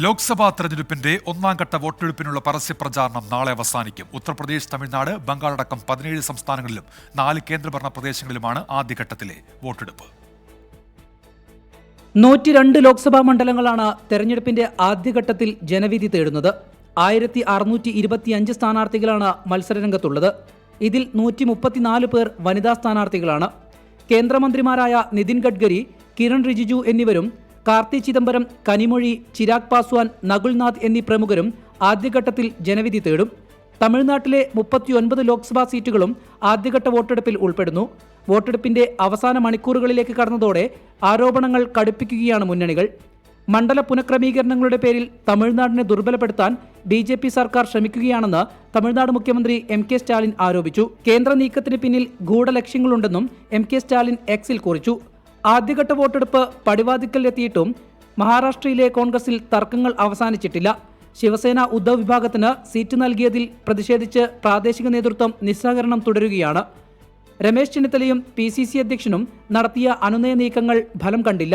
ലോക്സഭാ തെരഞ്ഞെടുപ്പിന്റെ ഒന്നാംഘട്ട വോട്ടെടുപ്പിനുള്ള പരസ്യപ്രചാരണം നാളെ അവസാനിക്കും. ഉത്തർപ്രദേശ്, തമിഴ്നാട്, ബംഗാളടക്കം 17 സംസ്ഥാനങ്ങളിലും 4 കേന്ദ്രഭരണ പ്രദേശങ്ങളിലുമാണ് ആദ്യഘട്ടത്തിലെ വോട്ടെടുപ്പ്. 102 ലോക്സഭാ മണ്ഡലങ്ങളാണ് തെരഞ്ഞെടുപ്പിന്റെ ആദ്യഘട്ടത്തിൽ ജനവിധി തേടുന്നത്. 1625 സ്ഥാനാർത്ഥികളാണ് മത്സരരംഗത്തുള്ളത്. ഇതിൽ 134 പേർ വനിതാ സ്ഥാനാർത്ഥികളാണ്. കേന്ദ്രമന്ത്രിമാരായ നിതിൻ ഗഡ്കരി, കിരൺ റിജിജു എന്നിവരും കാർത്തി ചിദംബരം, കനിമൊഴി, ചിരാഗ് പാസ്വാൻ, നകുൽനാഥ് എന്നീ പ്രമുഖരും ആദ്യഘട്ടത്തിൽ ജനവിധി തേടും. തമിഴ്നാട്ടിലെ 39 ലോക്സഭാ സീറ്റുകളും ആദ്യഘട്ട വോട്ടെടുപ്പിൽ ഉൾപ്പെടുന്നു. വോട്ടെടുപ്പിന്റെ അവസാന മണിക്കൂറുകളിലേക്ക് കടന്നതോടെ ആരോപണങ്ങൾ കടുപ്പിക്കുകയാണ് മുന്നണികൾ. മണ്ഡല പുനഃക്രമീകരണങ്ങളുടെ പേരിൽ തമിഴ്നാടിനെ ദുർബലപ്പെടുത്താൻ BJP സർക്കാർ ശ്രമിക്കുകയാണെന്ന് തമിഴ്നാട് മുഖ്യമന്ത്രി MK സ്റ്റാലിൻ ആരോപിച്ചു. കേന്ദ്ര നീക്കത്തിന് പിന്നിൽ ഗൂഢലക്ഷ്യങ്ങളുണ്ടെന്നും MK സ്റ്റാലിൻ എക്സിൽ കുറിച്ചു. ആദ്യഘട്ട വോട്ടെടുപ്പ് പടിവാതിക്കലെത്തിയിട്ടും മഹാരാഷ്ട്രയിലെ കോൺഗ്രസിൽ തർക്കങ്ങൾ അവസാനിച്ചിട്ടില്ല. ശിവസേന ഉദ്ധവ് വിഭാഗത്തിന് സീറ്റ് നൽകിയതിൽ പ്രതിഷേധിച്ച് പ്രാദേശിക നേതൃത്വം നിസ്സഹകരണം തുടരുകയാണ്. രമേശ് ചെന്നിത്തലയും PCC അധ്യക്ഷനും നടത്തിയ അനുനയ നീക്കങ്ങൾ ഫലം കണ്ടില്ല.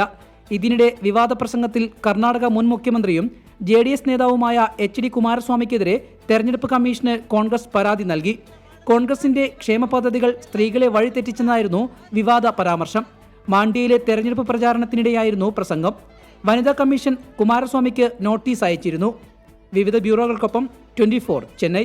ഇതിനിടെ വിവാദ പ്രസംഗത്തിൽ കർണാടക മുൻ മുഖ്യമന്ത്രിയും JDS നേതാവുമായ HD കുമാരസ്വാമിക്കെതിരെ തെരഞ്ഞെടുപ്പ് കമ്മീഷന് കോൺഗ്രസ് പരാതി നൽകി. കോൺഗ്രസിന്റെ ക്ഷേമ പദ്ധതികൾ സ്ത്രീകളെ വഴിതെറ്റിച്ചെന്നായിരുന്നു വിവാദ പരാമർശം. മാണ്ഡ്യയിലെ തെരഞ്ഞെടുപ്പ് പ്രചാരണത്തിനിടെയായിരുന്നു പ്രസംഗം. വനിതാ കമ്മീഷൻ കുമാരസ്വാമിക്ക് നോട്ടീസ് അയച്ചിരുന്നു. വിവിധ ബ്യൂറോകൾക്കൊപ്പം 24 ചെന്നൈ.